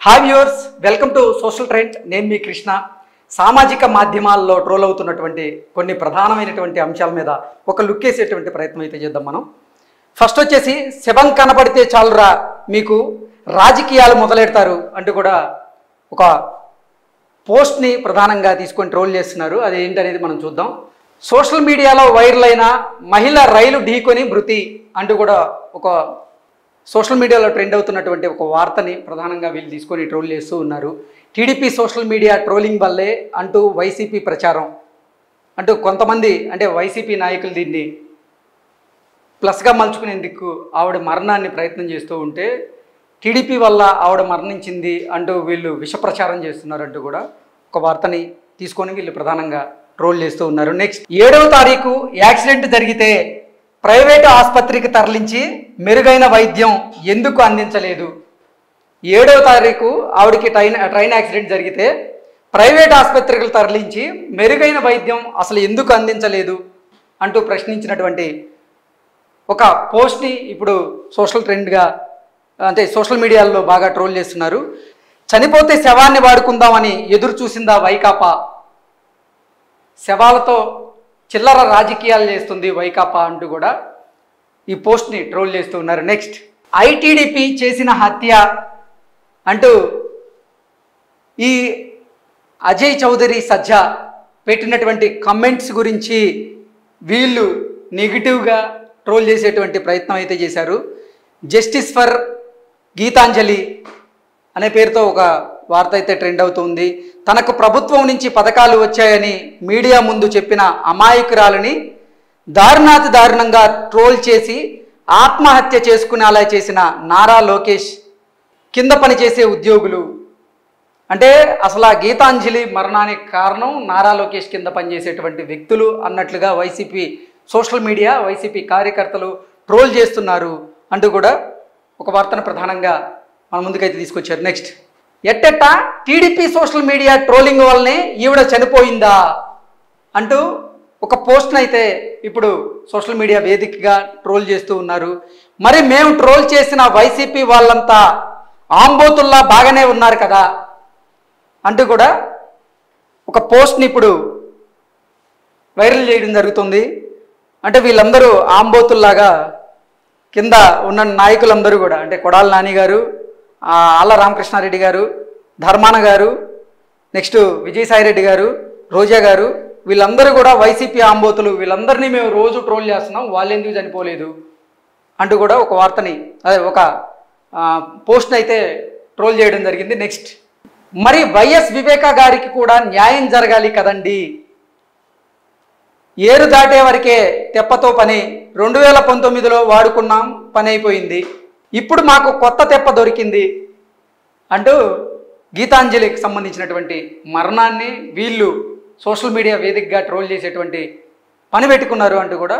Hi viewers, welcome to social trend. నేను మీ కృష్ణ. సామాజిక మాధ్యమాల్లో ట్రోల్ అవుతున్నటువంటి కొన్ని ప్రధానమైనటువంటి అంశాల మీద ఒక లుక్ వేసేటువంటి ప్రయత్నం అయితే చేద్దాం మనం. ఫస్ట్ వచ్చేసి శవం కనపడితే చాలురా మీకు రాజకీయాలు మొదలెడతారు అంటూ కూడా ఒక పోస్ట్ని ప్రధానంగా తీసుకొని ట్రోల్ చేస్తున్నారు. అది ఏంటనేది మనం చూద్దాం. సోషల్ మీడియాలో వైరల్ అయిన మహిళ రైలు ఢీకొని మృతి అంటూ కూడా ఒక సోషల్ మీడియాలో ట్రెండ్ అవుతున్నటువంటి ఒక వార్తని ప్రధానంగా వీళ్ళు తీసుకొని ట్రోల్ చేస్తూ ఉన్నారు. టీడీపీ సోషల్ మీడియా ట్రోలింగ్ వల్లే అంటూ వైసీపీ ప్రచారం అంటూ కొంతమంది అంటే వైసీపీ నాయకులు దీన్ని ప్లస్గా మలుచుకునేందుకు ఆవిడ మరణాన్ని ప్రయత్నం చేస్తూ ఉంటే టీడీపీ వల్ల ఆవిడ మరణించింది అంటూ వీళ్ళు విష ప్రచారం చేస్తున్నారు అంటూ కూడా ఒక వార్తని తీసుకొని వీళ్ళు ప్రధానంగా ట్రోల్ చేస్తూ ఉన్నారు. నెక్స్ట్ 7వ తారీఖు యాక్సిడెంట్ జరిగితే ప్రైవేటు ఆసుపత్రికి తరలించి మెరుగైన వైద్యం ఎందుకు అందించలేదు? 7వ తారీఖు ఆవిడకి ట్రైన్ యాక్సిడెంట్ జరిగితే ప్రైవేట్ ఆసుపత్రికి తరలించి మెరుగైన వైద్యం అసలు ఎందుకు అందించలేదు అంటూ ప్రశ్నించినటువంటి ఒక పోస్ట్ని ఇప్పుడు సోషల్ ట్రెండ్గా అంటే సోషల్ మీడియాలో బాగా ట్రోల్ చేస్తున్నారు. చనిపోతే శవాన్ని వాడుకుందామని ఎదురు చూసిందా వైకాపా? శవాలతో చిల్లర రాజకీయాలు చేస్తుంది వైకాపా అంటూ కూడా ఈ పోస్ట్ని ట్రోల్ చేస్తూ ఉన్నారు. నెక్స్ట్ ఐటీడీపీ చేసిన హత్య అంటూ ఈ అజయ్ చౌదరి సజ్జా పెట్టినటువంటి కమెంట్స్ గురించి వీళ్ళు నెగిటివ్గా ట్రోల్ చేసేటువంటి ప్రయత్నం అయితే చేశారు. జస్టిస్ ఫర్ గీతాంజలి అనే పేరుతో ఒక వార్త అయితే ట్రెండ్ అవుతుంది. తనకు ప్రభుత్వం నుంచి పథకాలు వచ్చాయని మీడియా ముందు చెప్పిన అమాయకురాలని దారుణాతి దారుణంగా ట్రోల్ చేసి ఆత్మహత్య చేసుకునేలా చేసిన నారా లోకేష్ కింద పనిచేసే ఉద్యోగులు అంటే అసలు ఆ గీతాంజలి మరణానికి కారణం నారా లోకేష్ కింద పనిచేసేటువంటి వ్యక్తులు అన్నట్లుగా వైసీపీ సోషల్ మీడియా వైసీపీ కార్యకర్తలు ట్రోల్ చేస్తున్నారు అంటూ కూడా ఒక వార్తను ప్రధానంగా మన ముందుకైతే తీసుకొచ్చారు. నెక్స్ట్ ఎట్టెట్టా టీడీపీ సోషల్ మీడియా ట్రోలింగ్ వల్లనే ఈవిడ చనిపోయిందా అంటూ ఒక పోస్ట్ని అయితే ఇప్పుడు సోషల్ మీడియా వేదికగా ట్రోల్ చేస్తూ ఉన్నారు. మరి మేము ట్రోల్ చేసిన వైసీపీ వాళ్ళంతా ఆంబోతుల్లా బాగానే ఉన్నారు కదా అంటూ కూడా ఒక పోస్ట్ని ఇప్పుడు వైరల్ చేయడం జరుగుతుంది. అంటే వీళ్ళందరూ ఆంబోతుల్లాగా కింద ఉన్న నాయకులందరూ కూడా అంటే కొడాల నాని గారు, ఆళ్ళ రామకృష్ణారెడ్డి గారు, ధర్మాన గారు, నెక్స్ట్ విజయసాయిరెడ్డి గారు, రోజా గారు వీళ్ళందరూ కూడా వైసీపీ ఆంబోతులు, వీళ్ళందరినీ మేము రోజు ట్రోల్ చేస్తున్నాం, వాళ్ళు ఎందుకు చనిపోలేదు అంటూ కూడా ఒక వార్తని అదే ఒక పోస్ట్ని అయితే ట్రోల్ చేయడం జరిగింది. నెక్స్ట్ మరి వైఎస్ వివేకా గారికి కూడా న్యాయం జరగాలి కదండి, ఏరు దాటే వరకే తెప్పతో పని, 2019లో వాడుకున్నాం, పని అయిపోయింది, ఇప్పుడు మాకు కొత్త తెప్ప దొరికింది అంటూ గీతాంజలికి సంబంధించినటువంటి మరణాన్ని వీళ్ళు సోషల్ మీడియా వేదికగా ట్రోల్ చేసేటువంటి పని పెట్టుకున్నారు అంటూ కూడా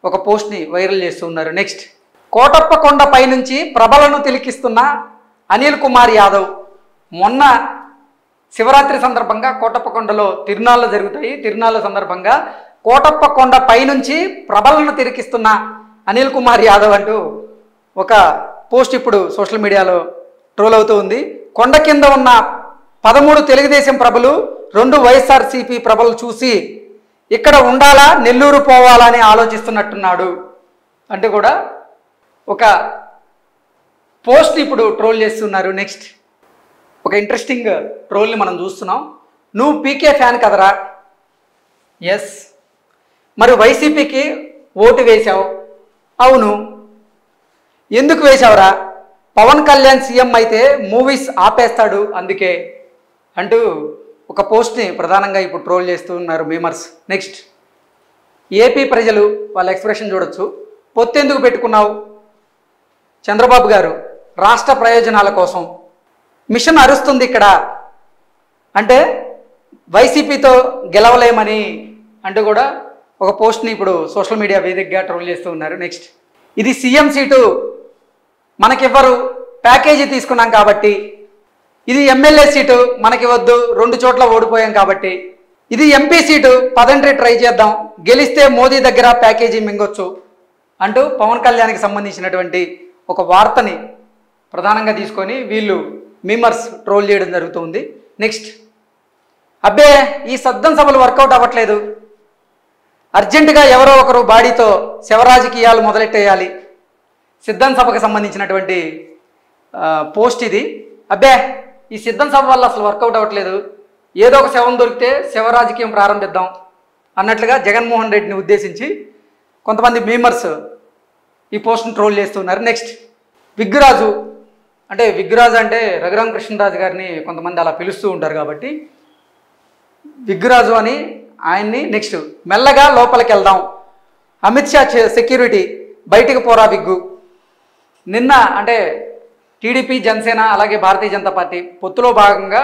ఒక పోస్ట్ని వైరల్ చేస్తూ ఉన్నారు. నెక్స్ట్ కోటప్ప కొండ పైనుంచి ప్రభలను తిలికిస్తున్న అనిల్ కుమార్ యాదవ్. మొన్న శివరాత్రి సందర్భంగా కోటప్ప కొండలో తిరునాళ్ళు జరుగుతాయి. తిరునాళ్ళ సందర్భంగా కోటప్ప కొండ పైనుంచి ప్రభలను తిరికిస్తున్న అనిల్ కుమార్ యాదవ్ అంటూ ఒక పోస్ట్ ఇప్పుడు సోషల్ మీడియాలో ట్రోల్ అవుతూ ఉంది. కొండ కింద ఉన్న 13 తెలుగుదేశం ప్రభలు, 2 వైఎస్ఆర్సీపీ ప్రభలు చూసి ఇక్కడ ఉండాలా నెల్లూరు పోవాలా అని ఆలోచిస్తున్నట్టున్నాడు అంటూ కూడా ఒక పోస్ట్ ఇప్పుడు ట్రోల్ చేస్తున్నారు. నెక్స్ట్ ఒక ఇంట్రెస్టింగ్ ట్రోల్ని మనం చూస్తున్నాం. నువ్వు పీకే ఫ్యాన్ కదరా? ఎస్. మరి వైసీపీకి ఓటు వేశావు? అవును. ఎందుకు వేశావురా? పవన్ కళ్యాణ్ సీఎం అయితే మూవీస్ ఆపేస్తాడు అందుకే అంటూ ఒక పోస్ట్ని ప్రధానంగా ఇప్పుడు ట్రోల్ చేస్తూ ఉన్నారు మీమర్స్. నెక్స్ట్ ఏపీ ప్రజలు వాళ్ళ ఎక్స్ప్రెషన్ చూడొచ్చు. పొత్తెందుకు పెట్టుకున్నావు చంద్రబాబు గారు? రాష్ట్ర ప్రయోజనాల కోసం. మిషన్ అరుస్తుంది ఇక్కడ అంటే వైసీపీతో గెలవలేమని అంటూ కూడా ఒక పోస్ట్ని ఇప్పుడు సోషల్ మీడియా వేదికగా ట్రోల్ చేస్తూ ఉన్నారు. నెక్స్ట్ ఇది సీఎం సీటు మనకివ్వరు, ప్యాకేజీ తీసుకున్నాం కాబట్టి. ఇది ఎమ్మెల్యే సీటు మనకి వద్దు, 2 చోట్ల ఓడిపోయాం కాబట్టి. ఇది ఎంపీ సీటు, పదండ్రి ట్రై చేద్దాం, గెలిస్తే మోదీ దగ్గర ప్యాకేజీ మింగొచ్చు అంటూ పవన్ కళ్యాణ్కి సంబంధించినటువంటి ఒక వార్తని ప్రధానంగా తీసుకొని వీళ్ళు మీమర్స్ ట్రోల్ చేయడం జరుగుతుంది. నెక్స్ట్, అబ్బే ఈ సద్దం సభలు వర్కౌట్ అవ్వట్లేదు, అర్జెంటుగా ఎవరో ఒకరు బాడీతో శవరాజకీయాలు మొదలెట్టేయాలి. సిద్ధం సభకు సంబంధించినటువంటి పోస్ట్ ఇది. అబ్బే ఈ సిద్ధం సభ వల్ల అసలు వర్కౌట్ అవ్వట్లేదు, ఏదో ఒక శవం దొరికితే శవరాజకీయం ప్రారంభిద్దాం అన్నట్లుగా జగన్మోహన్ రెడ్డిని ఉద్దేశించి కొంతమంది మీమర్స్ ఈ పోస్ట్ని ట్రోల్ చేస్తున్నారు. నెక్స్ట్, విగ్గురాజు అంటే రఘురామకృష్ణరాజు గారిని కొంతమంది అలా పిలుస్తూ ఉంటారు కాబట్టి విగ్గురాజు అని ఆయన్ని. నెక్స్ట్, మెల్లగా లోపలికి వెళ్దాం, అమిత్ షా సెక్యూరిటీ, బయటికి పోరా విగ్గు. నిన్న అంటే టీడీపీ, జనసేన అలాగే భారతీయ జనతా పార్టీ పొత్తులో భాగంగా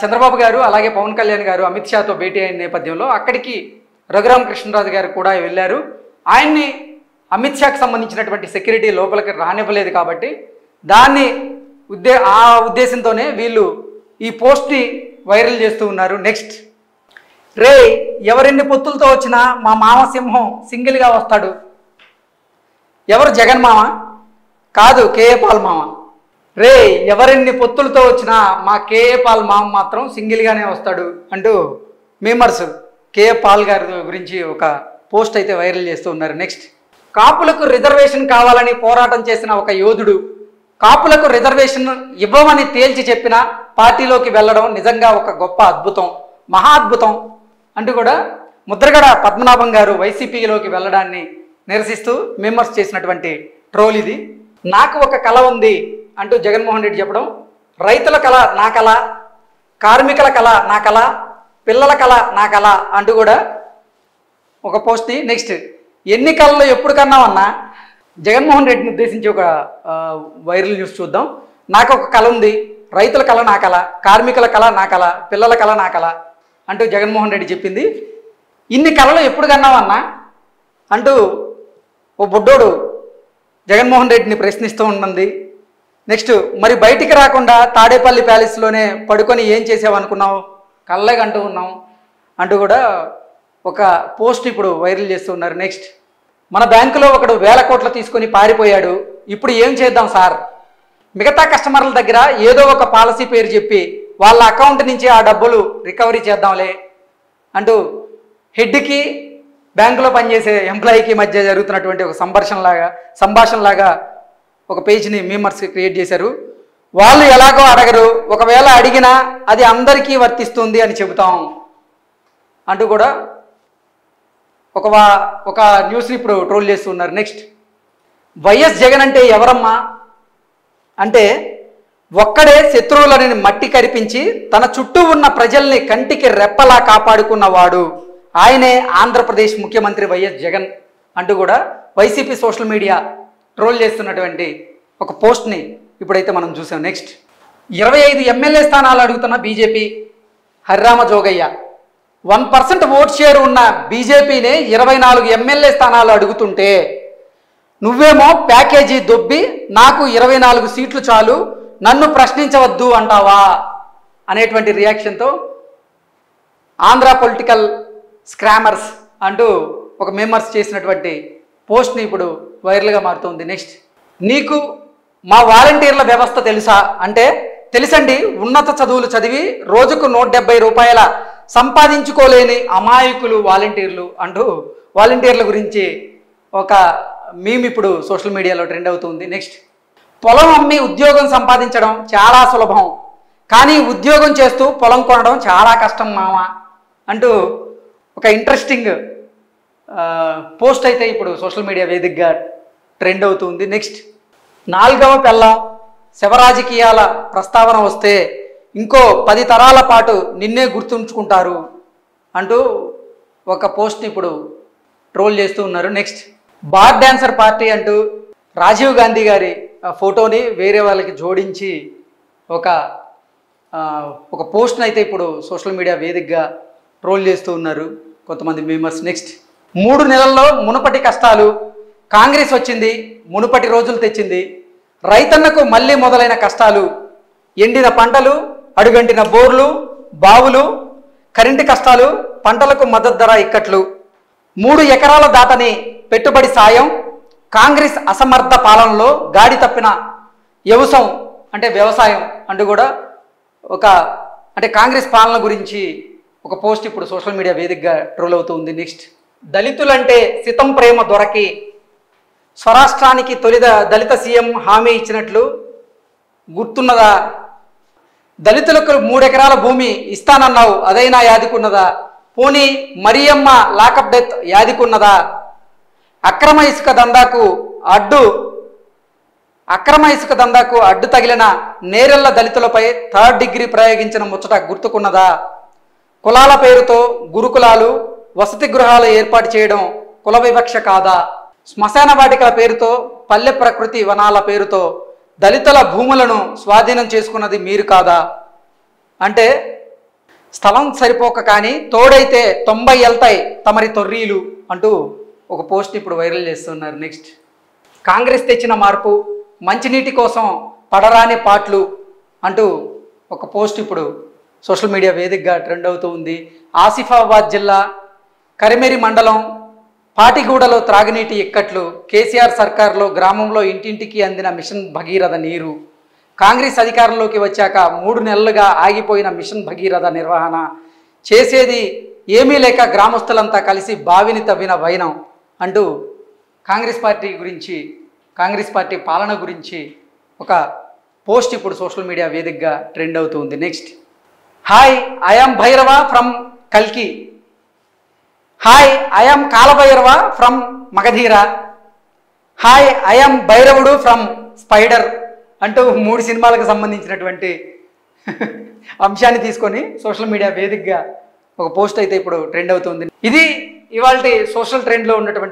చంద్రబాబు గారు అలాగే పవన్ కళ్యాణ్ గారు అమిత్ షాతో భేటీ అయిన నేపథ్యంలో అక్కడికి రఘురామకృష్ణరాజు గారు కూడా వెళ్ళారు. ఆయన్ని అమిత్ షాకి సంబంధించినటువంటి సెక్యూరిటీ లోపలికి రానివ్వలేదు కాబట్టి ఆ ఉద్దేశంతోనే వీళ్ళు ఈ పోస్ట్ని వైరల్ చేస్తూ ఉన్నారు. నెక్స్ట్, రే ఎవరెన్ని పొత్తులతో వచ్చినా మా మామ సింహం సింగిల్గా వస్తాడు. ఎవరు? జగన్ మామ కాదు, కేఏ పాల్ మామ. రే ఎవరెన్ని పొత్తులతో వచ్చినా మా కేఏ పాల్ మామ మాత్రం సింగిల్గానే వస్తాడు అంటూ మీమర్స్ కేఏ పాల్ గారి గురించి ఒక పోస్ట్ అయితే వైరల్ చేస్తూ ఉన్నారు. నెక్స్ట్, కాపులకు రిజర్వేషన్ కావాలని పోరాటం చేసిన ఒక యోధుడు కాపులకు రిజర్వేషన్ ఇవ్వమని తేల్చి చెప్పిన పార్టీలోకి వెళ్ళడం నిజంగా ఒక గొప్ప అద్భుతం, మహా అద్భుతం అంటూ కూడా ముద్రగడ పద్మనాభం గారు వైసీపీలోకి వెళ్ళడాన్ని నిరసిస్తూ మీమర్స్ చేసినటువంటి ట్రోల్ ఇది. నాకు ఒక కళ ఉంది అంటూ జగన్మోహన్ రెడ్డి చెప్పడం, రైతుల కళ నా కళ, కార్మికుల కళ నా కళ, పిల్లల కళ నా కళ అంటూ కూడా ఒక పోస్ట్ని. నెక్స్ట్, ఎన్ని కళలు ఎప్పుడు కన్నామన్నా జగన్మోహన్ రెడ్డిని ఉద్దేశించి ఒక వైరల్ న్యూస్ చూద్దాం. నాకు ఒక కళ ఉంది, రైతుల కళ నా కళ, కార్మికుల కళ నా కళ, పిల్లల కళ నా కళ అంటూ జగన్మోహన్ రెడ్డి చెప్పింది. ఇన్ని కళలు ఎప్పుడు కన్నావన్నా అంటూ ఓ బుడ్డోడు జగన్మోహన్ రెడ్డిని ప్రశ్నిస్తూ ఉన్నది. నెక్స్ట్, మరి బయటికి రాకుండా తాడేపల్లి ప్యాలెస్లోనే పడుకొని ఏం చేసావనుకున్నావు, కళ్ళే అంటూ ఉన్నాం అంటూ కూడా ఒక పోస్ట్ ఇప్పుడు వైరల్ చేస్తూ ఉన్నారు. నెక్స్ట్, మన బ్యాంకులో ఒకడు 1000 కోట్లు తీసుకొని పారిపోయాడు, ఇప్పుడు ఏం చేద్దాం సార్, మిగతా కస్టమర్ల దగ్గర ఏదో ఒక పాలసీ పేరు చెప్పి వాళ్ళ అకౌంట్ నుంచి ఆ డబ్బులు రికవరీ చేద్దాంలే అంటూ హెడ్కి బ్యాంకులో పనిచేసే ఎంప్లాయీకి మధ్య జరుగుతున్నటువంటి ఒక సంభాషణలాగా ఒక పేజ్ని మీమర్స్ క్రియేట్ చేశారు. వాళ్ళు ఎలాగో అడగరు, ఒకవేళ అడిగినా అది అందరికీ వర్తిస్తుంది అని చెబుతాం అంటూ కూడా ఒక న్యూస్ని ఇప్పుడు ట్రోల్ చేస్తూ ఉన్నారు. నెక్స్ట్, వైఎస్ జగన్ అంటే ఎవరమ్మా అంటే ఒక్కడే శత్రువులని మట్టి కరిపించి తన చుట్టూ ఉన్న ప్రజల్ని కంటికి రెప్పలా కాపాడుకున్నవాడు, ఆయనే ఆంధ్రప్రదేశ్ ముఖ్యమంత్రి వైఎస్ జగన్ అంటూ కూడా వైసీపీ సోషల్ మీడియా ట్రోల్ చేస్తున్నటువంటి ఒక పోస్ట్ని ఇప్పుడైతే మనం చూసాం. నెక్స్ట్, 25 ఎమ్మెల్యే స్థానాలు అడుగుతున్న BJP, Harirama Jogaiah. 1% vote share ఉన్న బీజేపీనే 24 ఎమ్మెల్యే స్థానాలు అడుగుతుంటే నువ్వేమో ప్యాకేజీ దొబ్బి నాకు 24 సీట్లు చాలు, నన్ను ప్రశ్నించవద్దు అంటావా అనేటువంటి రియాక్షన్తో ఆంధ్ర పొలిటికల్ స్క్రామర్స్ అంటూ ఒక మీమర్స్ చేసినటువంటి పోస్ట్ని ఇప్పుడు వైరల్గా మారుతుంది. నెక్స్ట్, నీకు మా వాలంటీర్ల వ్యవస్థ తెలుసా అంటే తెలుసండి, ఉన్నత చదువులు చదివి రోజుకు 170 రూపాయల సంపాదించుకోలేని అమాయకులు వాలంటీర్లు అంటూ వాలంటీర్ల గురించి ఒక మీమ్ ఇప్పుడు సోషల్ మీడియాలో ట్రెండ్ అవుతుంది. నెక్స్ట్, పొలం అమ్మి ఉద్యోగం సంపాదించడం చాలా సులభం, కానీ ఉద్యోగం చేస్తూ పొలం కొనడం చాలా కష్టం మామ అంటూ ఒక ఇంట్రెస్టింగ్ పోస్ట్ అయితే ఇప్పుడు సోషల్ మీడియా వేదికగా ట్రెండ్ అవుతుంది. నెక్స్ట్, 4వ పెళ్ళం శవరాజకీయాల ప్రస్తావన వస్తే ఇంకో 10 తరాల పాటు నిన్నే గుర్తుంచుకుంటారు అంటూ ఒక పోస్ట్ని ఇప్పుడు ట్రోల్ చేస్తూ ఉన్నారు. నెక్స్ట్, బార్ డాన్సర్ పార్టీ అంటూ రాజీవ్ గాంధీ గారి ఫోటోని వేరే వాళ్ళకి జోడించి ఒక పోస్ట్ని అయితే ఇప్పుడు సోషల్ మీడియా వేదికగా ట్రోల్ చేస్తూ ఉన్నారు కొంతమంది మీమర్స్. నెక్స్ట్, 3 నెలల్లో మునుపటి కష్టాలు, కాంగ్రెస్ వచ్చింది మునుపటి రోజులు తెచ్చింది, రైతన్నకు మళ్ళీ మొదలైన కష్టాలు, ఎండిన పంటలు, అడుగంటిన బోర్లు బావులు, కరెంటు కష్టాలు, పంటలకు మద్దతు ధర ఇక్కట్లు, 3 ఎకరాల దాటని పెట్టుబడి సాయం, కాంగ్రెస్ అసమర్థ పాలనలో గాడి తప్పిన వ్యవసాయం అంటే వ్యవసాయం అంటూ కూడా ఒక అంటే కాంగ్రెస్ పాలన గురించి ఒక పోస్ట్ ఇప్పుడు సోషల్ మీడియా వేదికగా ట్రోల్ అవుతుంది. నెక్స్ట్, దళితులంటే సితం ప్రేమ దొరకి స్వరాష్ట్రానికి తొలి దళిత సీఎం హామీ ఇచ్చినట్లు గుర్తున్నదా? దళితులకు 3 ఎకరాల భూమి ఇస్తానన్నావు, అదైనా యాదికున్నదా? పోనీ మరియమ్మ లాకప్ డెత్ యాదికున్నదా? అక్రమ ఇసుక దందాకు అడ్డు తగిలిన నేరెళ్ల దళితులపై 3rd డిగ్రీ ప్రయోగించిన ముచ్చట గుర్తుకున్నదా? కులాల పేరుతో గురుకులాలు, వసతి గృహాలు ఏర్పాటు చేయడం కుల వివక్ష కాదా? శ్మశాన వాటికల పేరుతో, పల్లె ప్రకృతి వనాల పేరుతో దళితుల భూములను స్వాధీనం చేసుకున్నది మీరు కాదా? అంటే స్థలం సరిపోక కానీ తోడైతే 90 వెళ్తాయి తమరి తొర్రీలు అంటూ ఒక పోస్ట్ ఇప్పుడు వైరల్ చేస్తున్నారు. నెక్స్ట్, కాంగ్రెస్ తెచ్చిన మార్పు మంచినీటి కోసం పడరాని పాటలు అంటూ ఒక పోస్ట్ ఇప్పుడు సోషల్ మీడియా వేదికగా ట్రెండ్ అవుతూ ఉంది. ఆసిఫాబాద్ జిల్లా కరిమేరి మండలం పాటిగూడలో త్రాగునీటి ఇక్కట్లు. కేసీఆర్ సర్కార్లో గ్రామంలో ఇంటింటికి అందిన మిషన్ భగీరథ నీరు. కాంగ్రెస్ అధికారంలోకి వచ్చాక 3 నెలలుగా ఆగిపోయిన మిషన్ భగీరథ నిర్వహణ. చేసేది ఏమీ లేక గ్రామస్తులంతా కలిసి బావిని తవ్విన వైనం అంటూ కాంగ్రెస్ పార్టీ పాలన గురించి ఒక పోస్ట్ ఇప్పుడు సోషల్ మీడియా వేదికగా ట్రెండ్ అవుతుంది. Next, hi I'm Bhairava from కల్కి. Hi I'm Kalabhairava from Magadheera. Hi I'm Bhairavudu from Spyder అంటూ 3 సినిమాలకు సంబంధించినటువంటి అంశాన్ని తీసుకొని సోషల్ మీడియా వేదికగా ఒక పోస్ట్ అయితే ఇప్పుడు ట్రెండ్ అవుతుంది. ఇది ఇవాల్టి సోషల్ ట్రెండ్లో ఉన్నటువంటి